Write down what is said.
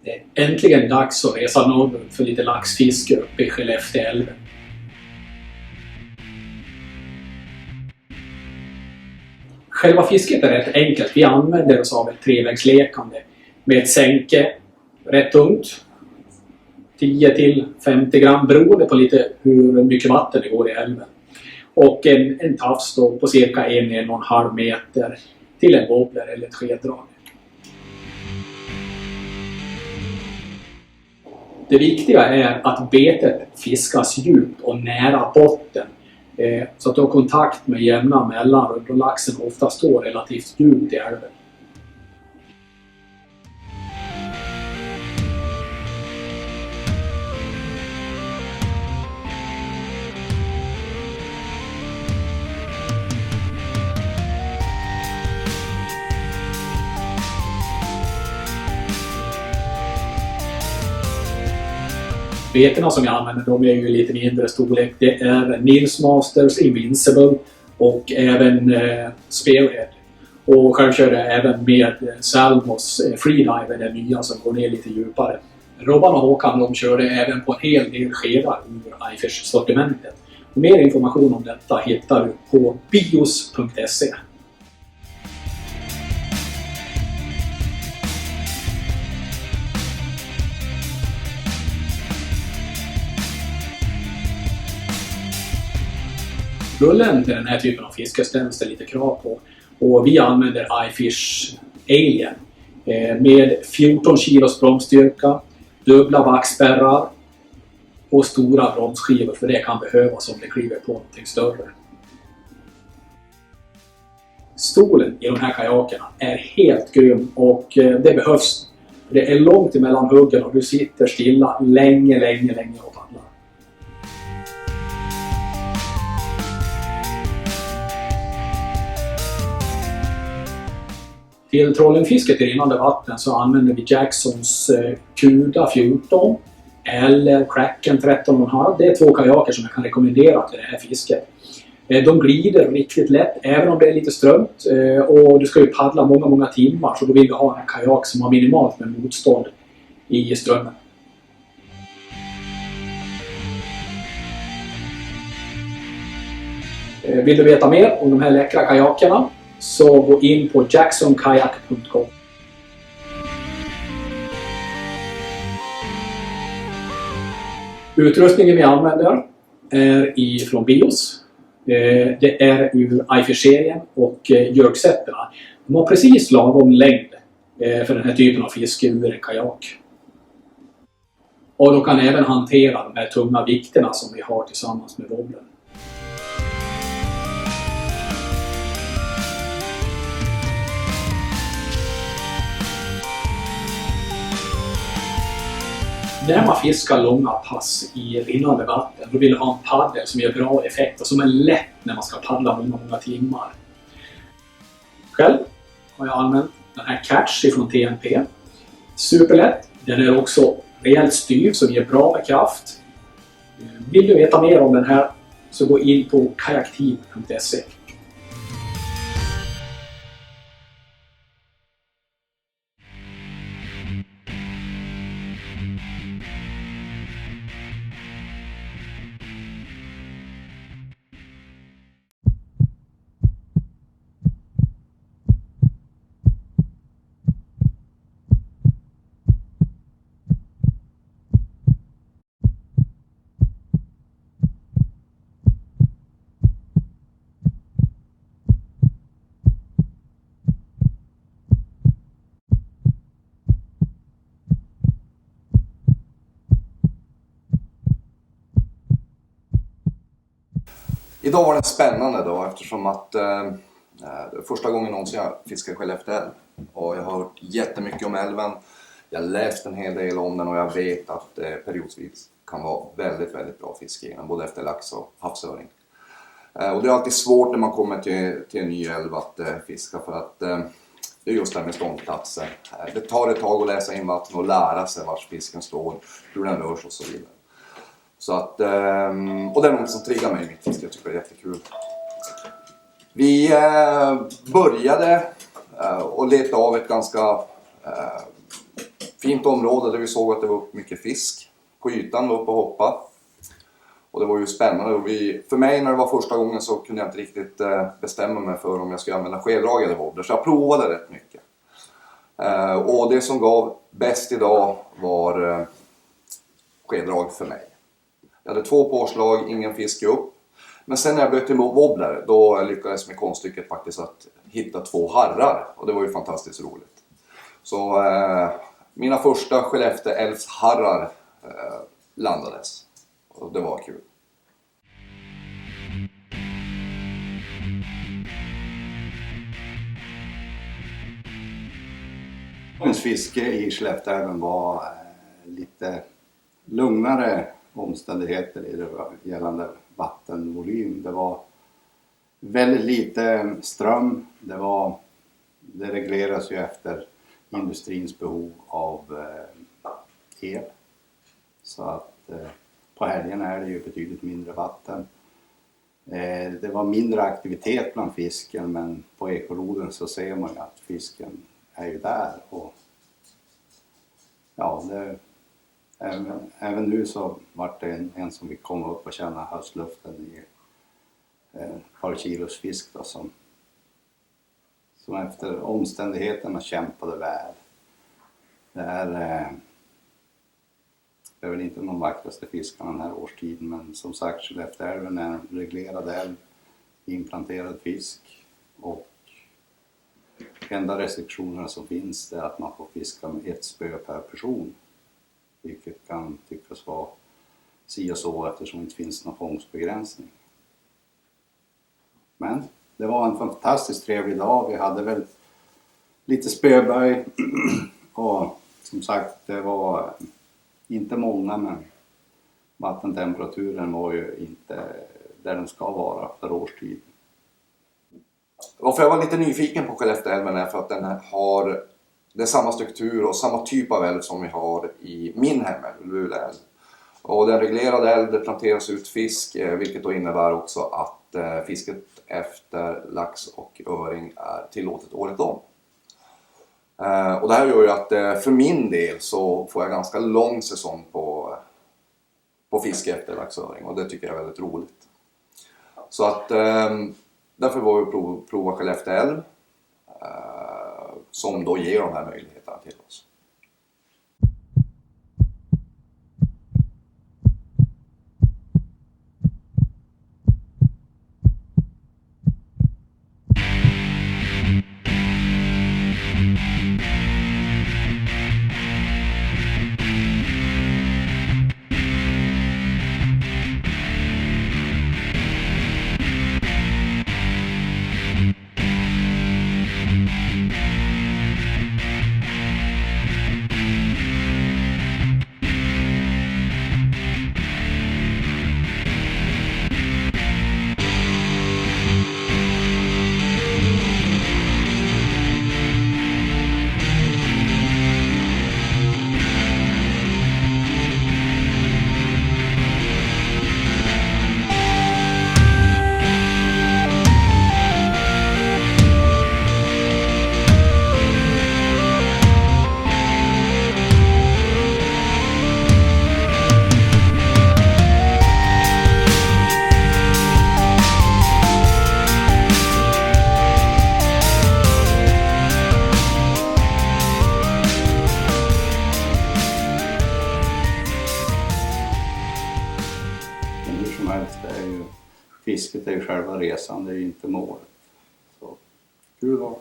Det är äntligen dags att resa norrut för lite laxfiske uppe i Skellefteälven. Själva fisket är rätt enkelt. Vi använder oss av ett trevägslekande med ett sänke, rätt tungt, 10-50 gram beroende på lite hur mycket vatten det går i älven. Och en tafs då på cirka 1-1,5 meter till en wobbler eller ett skeddrag. Det viktiga är att betet fiskas djupt och nära botten så att du har kontakt med jämna mellanrum då laxen ofta står relativt djupt i älven. Beterna som jag använder, de är ju lite mindre storlek. Det är Nils Masters Invincible och även Spearhead. Och själv kör jag även med Salmos Freediver, den nya som går ner lite djupare. Robban och Håkan, de körde även på en hel del skedar ur iFish-sortimentet. Mer information om detta hittar du på bios.se. Rullen till den här typen av fiske ställs det lite krav på. Och vi använder iFish Alien med 14 kilos bromsstyrka, dubbla backspärrar och stora bromsskivor, för det kan behövas om det kliver på någonting större. Stolen i de här kajakerna är helt grym och det behövs. Det är långt emellan huggen och du sitter stilla länge och paddlar. Till trollingfisket i rinnande vatten så använder vi Jacksons Kuda 14 eller Kraken 13,5. Det är 2 kajaker som jag kan rekommendera till det här fisket. De glider riktigt lätt även om det är lite strömt och du ska ju paddla många timmar, så då vill du ha en kajak som har minimalt med motstånd i strömmen. Vill du veta mer om de här läckra kajakerna så gå in på jacksonkayak.com. Utrustningen vi använder är ifrån Bios. Det är ur iFish-serien och jerksätterna. De har precis lagom längd för den här typen av fiske ur en kajak. Och de kan även hantera de här tunga vikterna som vi har tillsammans med wobblen. När man fiskar långa pass i rinnande vatten, då vill du ha en paddel som ger bra effekt och som är lätt när man ska paddla många timmar. Själv har jag använt den här Catch från TNP. Superlätt. Den är också rejält styv som ger bra med kraft. Vill du veta mer om den här så gå in på kajaktiv.se. Idag var det en spännande dag eftersom att det är första gången någonsin jag fiskar i Skellefteälv. Och jag har hört jättemycket om älven. Jag har läst en hel del om den och jag vet att det periodvis kan vara väldigt bra fiske innan, både efter lax och havsöring. Och det är alltid svårt när man kommer till en ny älv att fiska för att det är just det här med ståndplatser. Det tar ett tag att läsa in vatten och lära sig var fisken står, hur den rör sig och så vidare. Så att, och det är något som triggar mig i mitt fiske, jag tycker det är jättekul. Vi började och leta av ett ganska fint område där vi såg att det var mycket fisk på ytan, var uppe och hoppa. Och det var ju spännande. Och för mig när det var första gången så kunde jag inte riktigt bestämma mig för om jag skulle använda skeddrag eller wobbler. Så jag provade rätt mycket. Och det som gav bäst idag var skeddrag för mig. Jag hade 2 påslag, ingen fisk upp. Men sen när jag bytte till wobbler, då lyckades med konststycket faktiskt att hitta 2 harrar. Och det var ju fantastiskt roligt. Så mina första Skellefteälvsharrar landades. Och det var kul. Dagens fiske i Skellefteälven var lite lugnare omständigheter i det gällande vattenvolym. Det var väldigt lite ström. Det regleras ju efter industrins behov av el. Så att på helgen är det ju betydligt mindre vatten. Det var mindre aktivitet bland fisken, men på ekoloden så ser man ju att fisken är ju där. Och ja, även nu så var det en som vi kom upp och känna höstluften i ett par kilos fisk då, som efter omständigheterna kämpade väl. Det är väl inte de vackraste fiskarna den här årstiden, men som sagt, Skellefteälven är en reglerad älv, implanterad fisk, och enda restriktionerna som finns är att man får fiska med 1 spö per person, vilket kan tyckas vara si och så eftersom det inte finns någon fångstbegränsning. Men det var en fantastiskt trevlig dag. Vi hade väl lite spöböj och som sagt, det var inte många, men vattentemperaturen var ju inte där den ska vara för årstid. Varför jag var lite nyfiken på Skellefteälven är för att det är samma struktur och samma typ av älv som vi har i min hemälv, Luleälv. Och den reglerade älv, det planteras ut fisk, vilket då innebär också att fisket efter lax och öring är tillåtet året om. Och det här gör ju att för min del så får jag ganska lång säsong på fiske efter laxöring, och det tycker jag är väldigt roligt. Så att därför var vi prova Skellefteälv som då ger de här möjligheterna till oss. Fisket är ju själva resan, det är ju inte målet. Så kul var.